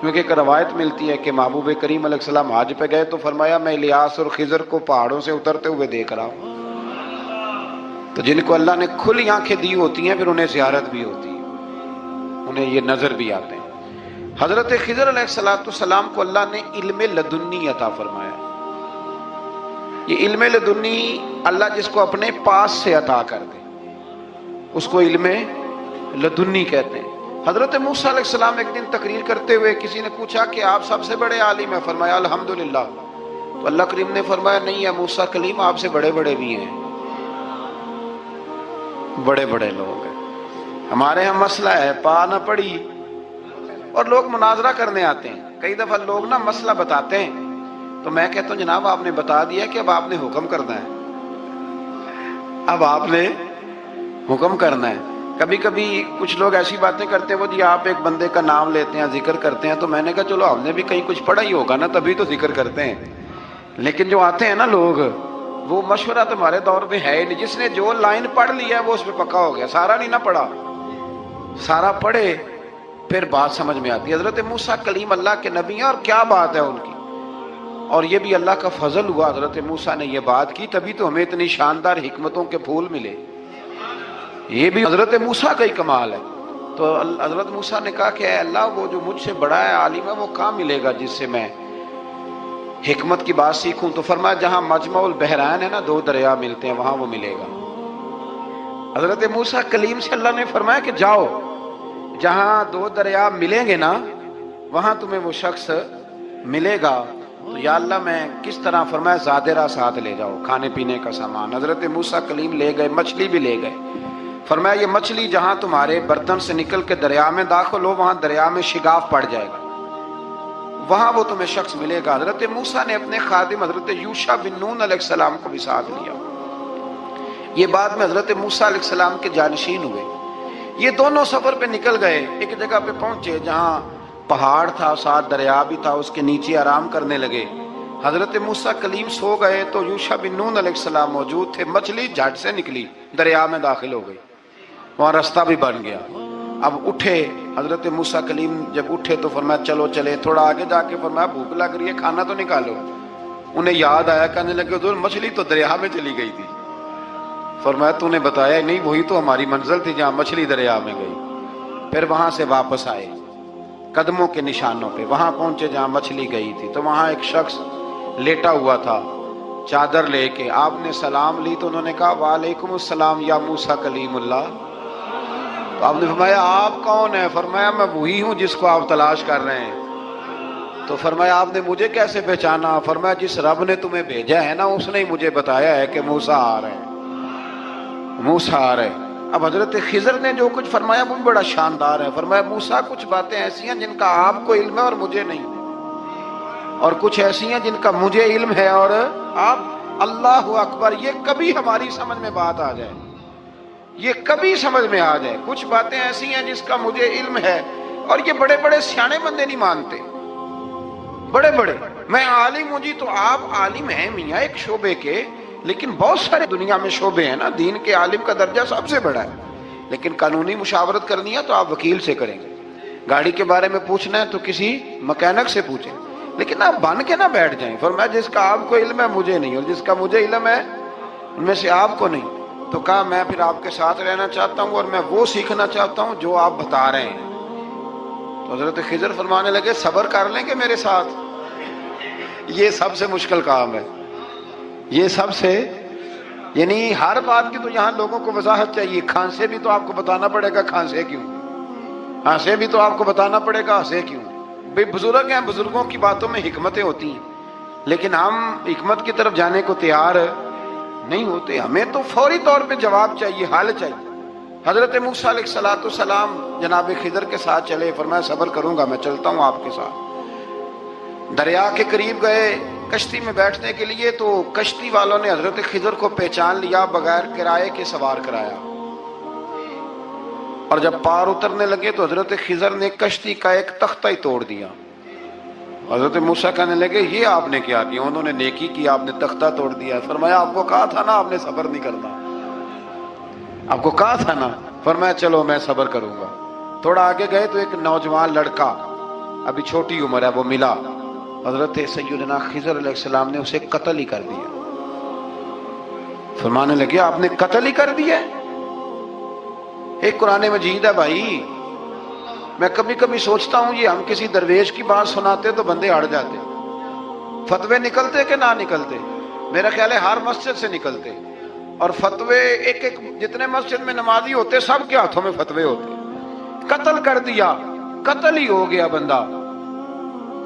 [SPEAKER 2] کیونکہ ایک روایت ملتی ہے کہ محبوب کریم علیہ السلام حج پہ گئے تو فرمایا میں الیاس اور خضر کو پہاڑوں سے اترتے ہوئے دیکھ رہا ہوں۔ تو جن کو اللہ نے کھلی آنکھیں دی ہوتی ہیں پھر انہیں زیارت بھی ہوتی ہے، انہیں یہ نظر بھی آتے ہیں۔ حضرت خضر علیہ السلام کو اللہ نے علم لدنی عطا فرمایا۔ یہ علم لدنی اللہ جس کو اپنے پاس سے عطا کر دے اس کو علم لدنی کہتے ہیں۔ حضرت موسیٰ علیہ السلام ایک دن تقریر کرتے ہوئے کسی نے پوچھا کہ آپ سب سے بڑے عالم ہیں، فرمایا الحمدللہ۔ تو اللہ کریم نے فرمایا نہیں ہے موسیٰ کلیم آپ سے بڑے بڑے بھی ہیں، بڑے بڑے لوگ ہیں۔ ہمارے ہاں مسئلہ ہے پا نہ پڑی اور لوگ مناظرہ کرنے آتے ہیں، کئی دفعہ لوگ نا مسئلہ بتاتے ہیں تو میں کہتا ہوں جناب آپ نے بتا دیا کہ اب آپ نے حکم کرنا ہے، اب آپ نے حکم کرنا ہے۔ کبھی کبھی کچھ لوگ ایسی باتیں کرتے ہیں وہ جی آپ ایک بندے کا نام لیتے ہیں ذکر کرتے ہیں، تو میں نے کہا چلو ہم نے بھی کہیں کچھ پڑھا ہی ہوگا نا تبھی تو ذکر کرتے ہیں، لیکن جو آتے ہیں نا لوگ وہ مشورہ تمہارے دور میں ہے ہی نہیں، جس نے جو لائن پڑھ لی ہے وہ اس پہ پکا ہو گیا، سارا نہیں نہ پڑھا، سارا پڑھے پھر بات سمجھ میں آتی ہے۔ حضرت موسیٰ کلیم اللہ کے نبی ہیں اور کیا بات ہے ان کی، اور یہ بھی اللہ کا فضل ہوا حضرت موسیٰ نے یہ بات کی تبھی تو ہمیں اتنی شاندار حکمتوں کے پھول ملے، یہ بھی حضرت موسیٰ کا ہی کمال ہے۔ تو حضرت موسیٰ نے کہا کہ اے اللہ وہ جو مجھ سے بڑا ہے عالم ہے وہ کہاں ملے گا جس سے میں حکمت کی بات سیکھوں؟ تو فرمایا جہاں مجمع البحرین ہے نا دو دریا ملتے ہیں وہاں وہ ملے گا۔ حضرت موسیٰ کلیم سے اللہ نے فرمایا کہ جاؤ جہاں دو دریا ملیں گے نا وہاں تمہیں وہ شخص ملے گا۔ تو یا اللہ میں کس طرح؟ فرمایا زادرہ ساتھ لے جاؤ، کھانے پینے کا سامان۔ حضرت موسیٰ کلیم لے گئے، مچھلی بھی لے گئے۔ فرمایا یہ مچھلی جہاں تمہارے برتن سے نکل کے دریا میں داخل ہو وہاں دریا میں شگاف پڑ جائے گا، وہاں وہ تمہیں شخص ملے گا۔ حضرت موسیٰ نے اپنے خادم حضرت یوشع بن نون علیہ السلام کو بھی ساتھ لیا۔ یہ بعد میں حضرت موسیٰ علیہ السلام کے جانشین ہوئے۔ یہ دونوں سفر پہ نکل گئے، ایک جگہ پہ پہنچے جہاں پہاڑ تھا، ساتھ دریا بھی تھا، اس کے نیچے آرام کرنے لگے۔ حضرت موسیٰ کلیم سو گئے تو یوشع بن نون علیہ السلام موجود تھے، مچھلی جھٹ سے نکلی، دریا میں داخل ہو گئی، وہاں راستہ بھی بن گیا۔ اب اٹھے حضرت موسیٰ کلیم، جب اٹھے تو فرمایا چلو چلے، تھوڑا آگے جا کے فرمایا بھوک لگ رہی ہے، کھانا تو نکالو۔ انہیں یاد آیا، کہنے لگے حضور مچھلی تو دریا میں چلی گئی تھی۔ فرمایا تو نے بتایا نہیں، وہی تو ہماری منزل تھی جہاں مچھلی دریا میں گئی۔ پھر وہاں سے واپس آئے قدموں کے نشانوں پہ، وہاں پہنچے جہاں مچھلی گئی تھی، تو وہاں ایک شخص لیٹا ہوا تھا چادر لے کے۔ آپ نے سلام لی تو انہوں نے کہا وعلیکم السلام یا موسیٰ کلیم اللہ۔ تو آپ نے فرمایا آپ کون ہیں؟ فرمایا میں وہی ہوں جس کو آپ تلاش کر رہے ہیں۔ تو فرمایا آپ نے مجھے کیسے پہچانا؟ فرمایا جس رب نے تمہیں بھیجا ہے نا، اس نے ہی مجھے بتایا ہے کہ موسیٰ آ رہے ہیں، موسیٰ آ رہے ہیں۔ اب حضرت خضر نے جو کچھ فرمایا وہ بھی بڑا شاندار ہے۔ فرمایا موسیٰ کچھ باتیں ایسی ہیں جن کا آپ کو علم ہے اور مجھے نہیں، اور کچھ ایسی ہیں جن کا مجھے علم ہے اور آپ۔ اللہ اکبر، یہ کبھی ہماری سمجھ میں بات آ جائے، یہ کبھی سمجھ میں آ جائے۔ کچھ باتیں ایسی ہیں جس کا مجھے علم ہے، اور یہ بڑے بڑے سیانے بندے نہیں مانتے، بڑے بڑے۔ میں عالم ہوں جی، تو آپ عالم ہیں میاں ایک شعبے کے، لیکن بہت سارے دنیا میں شعبے ہیں نا، دین کے عالم کا درجہ سب سے بڑا ہے، لیکن قانونی مشاورت کرنی ہے تو آپ وکیل سے کریں گے، گاڑی کے بارے میں پوچھنا ہے تو کسی مکینک سے پوچھیں، لیکن آپ بن کے نہ بیٹھ جائیں۔ فرمایا جس کا آپ کو علم ہے مجھے نہیں، اور جس کا مجھے علم ہے ان میں سے آپ کو نہیں۔ تو کہا میں پھر آپ کے ساتھ رہنا چاہتا ہوں، اور میں وہ سیکھنا چاہتا ہوں جو آپ بتا رہے ہیں۔ تو حضرت خضر فرمانے لگے صبر کر لیں گے میرے ساتھ؟ یہ سب سے مشکل کام ہے، یہ سب سے، یعنی ہر بات کی تو یہاں لوگوں کو وضاحت چاہیے۔ کھانسے بھی تو آپ کو بتانا پڑے گا کھانسے کیوں، ہنسے بھی تو آپ کو بتانا پڑے گا ہنسے کیوں۔ بھئی بزرگ ہیں، بزرگوں کی باتوں میں حکمتیں ہوتی ہیں، لیکن ہم حکمت کی طرف جانے کو تیار نہیں ہوتے۔ ہمیں تو فوری طور پہ جواب چاہیے، حل چاہیے۔ حضرت موسیٰ علیہ السلام جناب خضر کے ساتھ چلے، فرمایا صبر کروں گا، میں چلتا ہوں آپ کے ساتھ۔ دریا کے قریب گئے کشتی میں بیٹھنے کے لیے، تو کشتی والوں نے حضرت خضر کو پہچان لیا، بغیر کرائے کے سوار کرایا، اور جب پار اترنے لگے تو حضرت خضر نے کشتی کا ایک تختہ ہی توڑ دیا۔ حضرت موسیٰ کہنے لگے یہ آپ نے کیا کیا؟ انہوں نے نیکی کی، آپ نے تختہ توڑ دیا۔ فرمایا آپ کو کہا تھا نا آپ نے صبر نہیں کرنا، آپ کو کہا تھا نا۔ فرمایا چلو میں صبر کروں گا۔ تھوڑا آگے گئے تو ایک نوجوان لڑکا، ابھی چھوٹی عمر ہے، وہ ملا۔ حضرت سیدنا خضر علیہ السلام نے اسے قتل ہی کر دیا۔ فرمانے لگے آپ نے قتل ہی کر دیا؟ ایک قرآن مجید ہے بھائی، میں کبھی کبھی سوچتا ہوں یہ ہم کسی درویش کی بات سناتے تو بندے اڑ جاتے، فتوے نکلتے کہ نہ نکلتے؟ میرا خیال ہے ہر مسجد سے نکلتے، اور فتوے ایک ایک جتنے مسجد میں نمازی ہوتے سب کے ہاتھوں میں فتوے ہوتے۔ قتل کر دیا، قتل ہی ہو گیا بندہ۔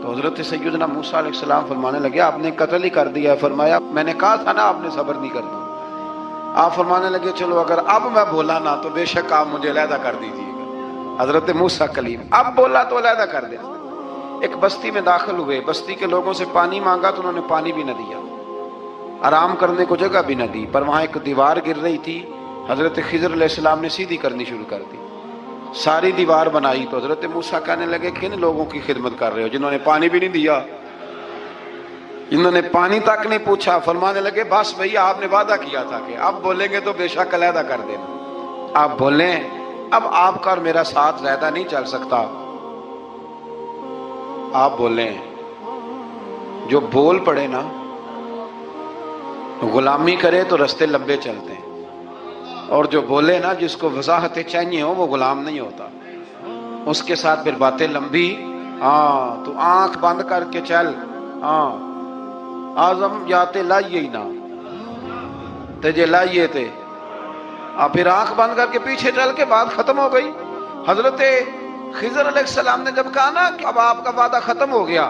[SPEAKER 2] تو حضرت سیدنا موسیٰ علیہ السلام فرمانے لگے آپ نے قتل ہی کر دیا۔ فرمایا میں نے کہا تھا نا آپ نے صبر نہیں کرنا۔ آپ فرمانے لگے چلو اگر اب میں بولا نا تو بے شک آپ مجھے علیحدہ کر دیجیے گا۔ حضرت موسیٰ کلیم اب بولا تو علیحدہ کر دیا۔ ایک بستی میں داخل ہوئے، بستی کے لوگوں سے پانی مانگا تو انہوں نے پانی بھی نہ دیا، آرام کرنے کو جگہ بھی نہ دی، پر وہاں ایک دیوار گر رہی تھی، حضرت خضر علیہ السلام نے سیدھی کرنی شروع کر دی، ساری دیوار بنائی۔ تو حضرت موسیٰ کہنے لگے کن لوگوں کی خدمت کر رہے ہو جنہوں نے پانی بھی نہیں دیا، انہوں نے پانی تک نہیں پوچھا۔ فرمانے لگے بس بھئی آپ نے وعدہ کیا تھا کہ اب بولیں گے تو بے شک علیحدہ کر دینا، آپ بولیں اب آپ کا اور میرا ساتھ زیادہ نہیں چل سکتا، آپ بولیں۔ جو بول پڑے نا، غلامی کرے تو رستے لمبے چلتے ہیں، اور جو بولے نا جس کو وضاحتیں چاہیے ہو وہ غلام نہیں ہوتا، اس کے ساتھ پھر باتیں لمبی۔ ہاں تو آنکھ بند کر کے چل، ہاں آزم جاتے لائیے ہی نہ تجھے لائیے تھے، پھر آنکھ بند کر کے پیچھے چل کے بات ختم ہو گئی۔ حضرت خضر علیہ السلام نے جب کہا نا کہ اب آپ کا وعدہ ختم ہو گیا،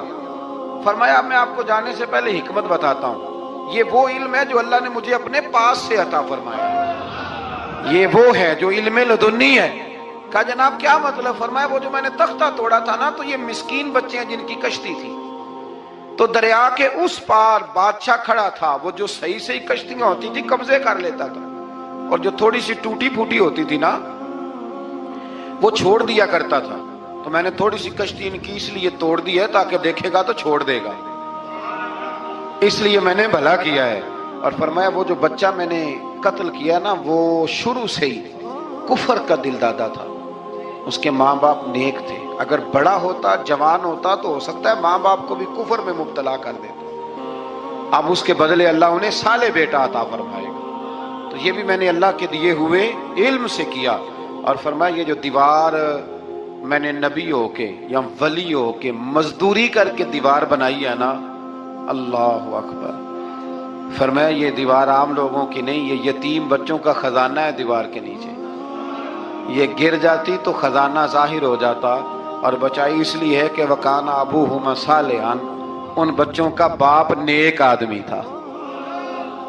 [SPEAKER 2] فرمایا میں آپ کو جانے سے پہلے حکمت بتاتا ہوں، یہ وہ علم ہے جو اللہ نے مجھے اپنے پاس سے عطا فرمایا، یہ وہ ہے جو علم لدنی ہے۔ کہا جناب کیا مطلب؟ فرمایا وہ جو میں نے تختہ توڑا تھا نا، تو یہ مسکین بچے ہیں جن کی کشتی تھی، تو دریا کے اس پار بادشاہ کھڑا تھا، وہ جو صحیح صحیح کشتیاں ہوتی تھی قبضے کر لیتا تھا، اور جو تھوڑی سی ٹوٹی پھوٹی ہوتی تھی نا وہ چھوڑ دیا کرتا تھا۔ تو میں نے تھوڑی سی کشتی ان کی اس لیے توڑ دی ہے تاکہ دیکھے گا تو چھوڑ دے گا، اس لیے میں نے بھلا کیا ہے. اور فرمایا وہ جو بچہ میں نے قتل کیا نا وہ شروع سے ہی کفر کا دل دادا تھا. اس کے ماں باپ نیک تھے. اگر بڑا ہوتا جوان ہوتا تو ہو سکتا ہے ماں باپ کو بھی کفر میں مبتلا کر دیتا. اب اس کے بدلے اللہ انہیں صالح بیٹا عطا فرمائے گا. تو یہ بھی میں نے اللہ کے دیے ہوئے علم سے کیا. اور فرمایا یہ جو دیوار میں نے نبی ہو کے یا ولی ہو کے مزدوری کر کے دیوار بنائی ہے نا، اللہ اکبر. فرمایا یہ دیوار عام لوگوں کی نہیں، یہ یتیم بچوں کا خزانہ ہے دیوار کے نیچے. یہ گر جاتی تو خزانہ ظاہر ہو جاتا. اور بچائی اس لیے ہے کہ وکان ابوہما صالحا، ان بچوں کا باپ نیک آدمی تھا.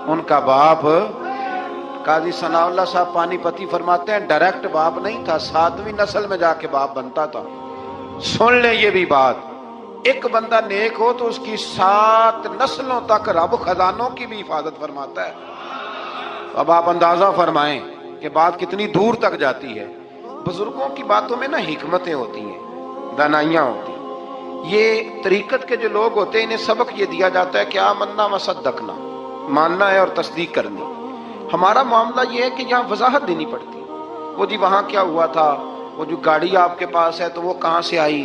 [SPEAKER 2] ان کا باپ، قاضی ثناء اللہ صاحب پانی پتی فرماتے ہیں ڈائریکٹ باپ نہیں تھا، 7ویں نسل میں جا کے باپ بنتا تھا. سن لیں یہ بھی بات، ایک بندہ نیک ہو تو اس کی 7 نسلوں تک رب خزانوں کی بھی حفاظت فرماتا ہے. اب آپ اندازہ فرمائیں کہ بات کتنی دور تک جاتی ہے. بزرگوں کی باتوں میں نا حکمتیں ہوتی ہیں، دانائیاں ہوتی ہیں. یہ طریقت کے جو لوگ ہوتے ہیں انہیں سبق یہ دیا جاتا ہے کہ آمنا وصدقنا، ماننا ہے اور تصدیق کرنی. ہمارا معاملہ یہ ہے کہ یہاں وضاحت دینی پڑتی. وہ جی وہاں کیا ہوا تھا، وہ جو گاڑی آپ کے پاس ہے تو وہ کہاں سے آئی،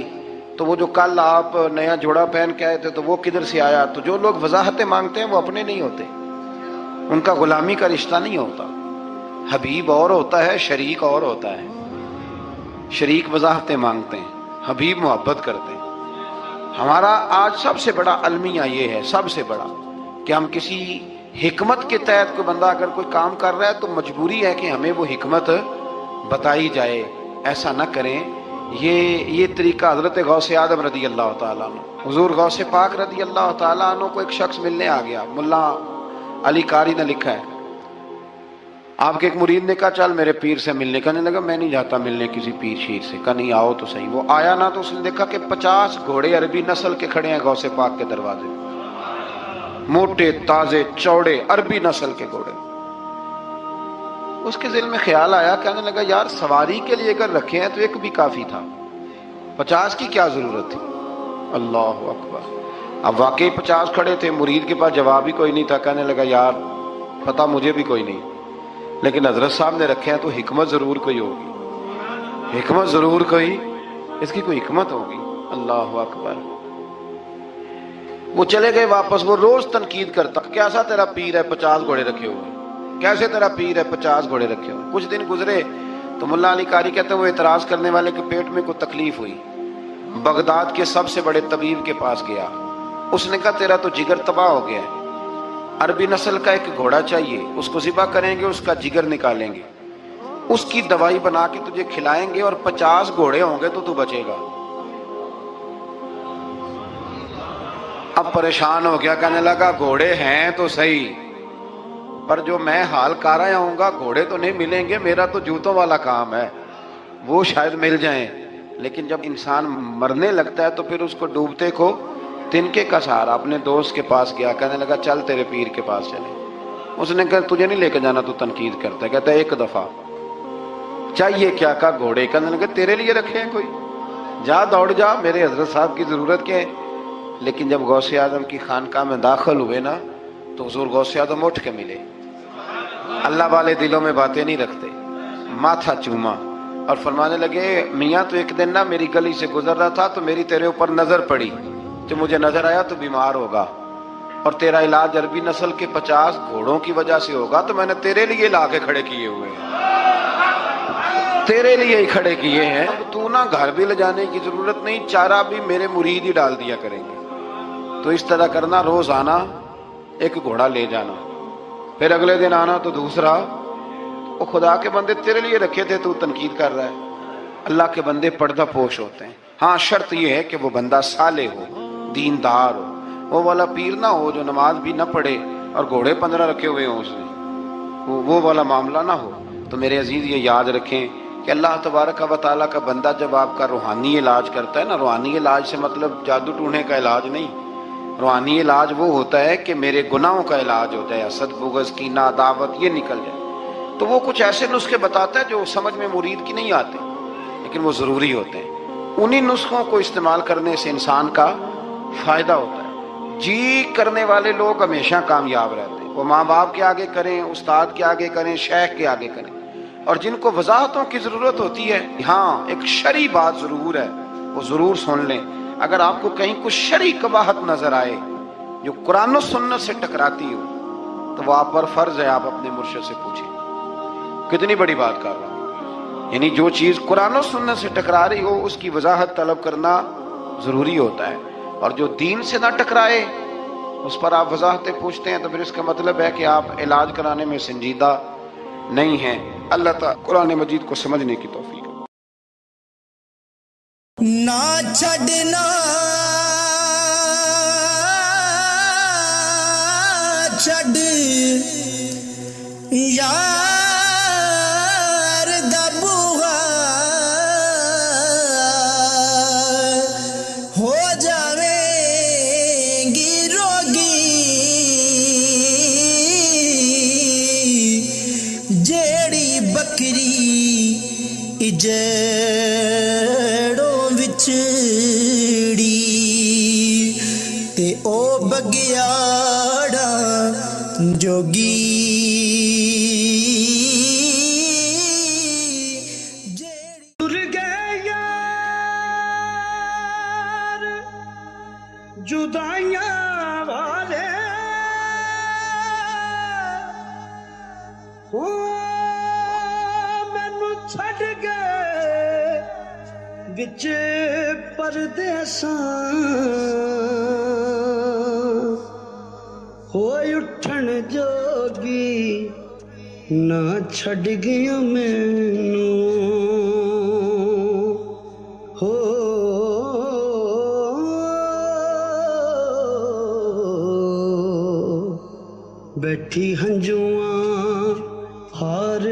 [SPEAKER 2] تو وہ جو کل آپ نیا جوڑا پہن کے آئے تھے تو وہ کدھر سے آیا. تو جو لوگ وضاحتیں مانگتے ہیں وہ اپنے نہیں ہوتے، ان کا غلامی کا رشتہ نہیں ہوتا. حبیب اور ہوتا ہے، شریک اور ہوتا ہے. شریک وضاحتیں مانگتے ہیں، حبیب محبت کرتے ہیں. ہمارا آج سب سے بڑا المیہ یہ ہے، سب سے بڑا، کہ ہم کسی حکمت کے تحت کوئی بندہ اگر کوئی کام کر رہا ہے تو مجبوری ہے کہ ہمیں وہ حکمت بتائی جائے. ایسا نہ کریں. یہ طریقہ حضرت غوث اعظم رضی اللہ تعالیٰ عنہ، حضور غوث پاک رضی اللہ تعالیٰ عنہ کو ایک شخص ملنے آ گیا. ملا علی قاری نے لکھا ہے، آپ کے ایک مرید نے کہا چل میرے پیر سے ملنے. کہنے لگا میں نہیں جاتا ملنے کسی پیر شیر سے. کہا نہیں آؤ تو صحیح. وہ آیا نا تو اس نے دیکھا کہ 50 گھوڑے عربی نسل کے کھڑے ہیں غوث پاک کے دروازے، موٹے تازے چوڑے عربی نسل کے گھوڑے. اس کے دل میں خیال آیا، کہنے لگا یار سواری کے لیے اگر رکھے ہیں تو ایک بھی کافی تھا، 50 کی کیا ضرورت تھی. اللہ اکبر. اب واقعی 50 کھڑے تھے، مرید کے پاس جواب ہی کوئی نہیں تھا. کہنے لگا یار پتہ مجھے بھی کوئی نہیں، لیکن حضرت صاحب نے رکھے ہیں تو حکمت ضرور کوئی ہوگی، حکمت ضرور کوئی، اس کی کوئی حکمت ہوگی. اللہ اکبر. وہ چلے گئے واپس. وہ روز تنقید کرتا، کیسا تیرا پیر ہے 50 گھوڑے رکھے ہوئے، کیسے تیرا پیر ہے 50 گھوڑے رکھے ہوئے. کچھ دن گزرے تو ملا علی قاری کہتے ہیں وہ اعتراض کرنے والے کے پیٹ میں کوئی تکلیف ہوئی، بغداد کے سب سے بڑے طبیب کے پاس گیا. اس نے کہا تیرا تو جگر تباہ ہو گیا ہے، عربی نسل کا ایک گھوڑا چاہیے، اس کو ذبح کریں گے، اس کا جگر نکالیں گے، اس کی دوائی بنا کے تجھے کھلائیں گے اور 50 گھوڑے ہوں گے تو تو بچے گا. اب پریشان ہو گیا، کہنے لگا گھوڑے ہیں تو صحیح، پر جو میں حال کر رہا ہوں گا گھوڑے تو نہیں ملیں گے، میرا تو جوتوں والا کام ہے، وہ شاید مل جائیں. لیکن جب انسان مرنے لگتا ہے تو پھر اس کو ڈوبتے کو تنکے کا سہارا. اپنے دوست کے پاس گیا، کہنے لگا چل تیرے پیر کے پاس چلے. اس نے کہا تجھے نہیں لے کے جانا، تو تنقید کرتا ہے. کہتا ہے ایک دفعہ چاہیے کیا؟ کا گھوڑے. کہنے لگا تیرے لیے رکھے ہیں کوئی، جا دوڑ جا، میرے حضرت صاحب کی ضرورت کیا ہے. لیکن جب غوث اعظم کی خانقاہ میں داخل ہوئے نا تو حضور غوث اعظم اٹھ کے ملے. اللہ والے دلوں میں باتیں نہیں رکھتے. ماتھا چوما اور فرمانے لگے میاں تو ایک دن نا میری گلی سے گزر رہا تھا تو میری تیرے اوپر نظر پڑی، تو مجھے نظر آیا تو بیمار ہوگا اور تیرا علاج عربی نسل کے 50 گھوڑوں کی وجہ سے ہوگا، تو میں نے تیرے لیے لا کے کھڑے کیے ہوئے ہیں، تیرے لیے ہی کھڑے کیے ہیں. اب تو نا گھر بھی لے جانے کی ضرورت نہیں، چارہ بھی میرے مرید ہی ڈال دیا کریں گے. تو اس طرح کرنا، روز آنا ایک گھوڑا لے جانا، پھر اگلے دن آنا تو دوسرا. وہ خدا کے بندے تیرے لیے رکھے تھے، تو تنقید کر رہا ہے. اللہ کے بندے پردہ پوش ہوتے ہیں. ہاں شرط یہ ہے کہ وہ بندہ صالح ہو، دیندار ہو، وہ والا پیر نہ ہو جو نماز بھی نہ پڑھے اور گھوڑے 15 رکھے ہوئے ہوں اس نے، وہ والا معاملہ نہ ہو. تو میرے عزیز یہ یاد رکھیں کہ اللہ تبارک و تعالیٰ کا بندہ جب آپ کا روحانی علاج کرتا ہے نا، روحانی علاج سے مطلب جادو ٹونے کا علاج نہیں، روحانی علاج وہ ہوتا ہے کہ میرے گناہوں کا علاج ہوتا ہے، حسد بغض کینہ عداوت یہ نکل جائے. تو وہ کچھ ایسے نسخے بتاتا ہے جو سمجھ میں مرید کی نہیں آتے لیکن وہ ضروری ہوتے ہیں. انہی نسخوں کو استعمال کرنے سے انسان کا فائدہ ہوتا ہے. جی کرنے والے لوگ ہمیشہ کامیاب رہتے ہیں، وہ ماں باپ کے آگے کریں، استاد کے آگے کریں، شیخ کے آگے کریں، اور جن کو وضاحتوں کی ضرورت ہوتی ہے، ہاں ایک شرعی بات ضرور ہے، وہ ضرور سن لیں۔ اگر آپ کو کہیں کچھ شرعی قباحت نظر آئے جو قرآن و سنت سے ٹکراتی ہو تو وہ آپ پر فرض ہے، آپ اپنے مرشد سے پوچھیں۔ کتنی بڑی بات کر رہا ہوں، یعنی جو چیز قرآن و سنت سے ٹکرا رہی ہو اس کی وضاحت طلب کرنا ضروری ہوتا ہے، اور جو دین سے نہ ٹکرائے اس پر آپ وضاحتیں پوچھتے ہیں تو پھر اس کا مطلب ہے کہ آپ علاج کرانے میں سنجیدہ نہیں ہیں۔ اللہ تعالیٰ قرآن مجید کو سمجھنے کی توفیق۔
[SPEAKER 1] نہ چھڈنا چھڈ یار دا بوہا ہو جاویں گی روگی جیڑی بکری جڑوں وچڑی تے او بگیاڑا جوگی ٹر گئے یار جدائیاں والے ہو مینوں چھڈ گئے وچ پردیساں ہوئے اٹھن جوگی نہ چھڈ گیا مینوں ہو بیٹھی ہنجواں ہار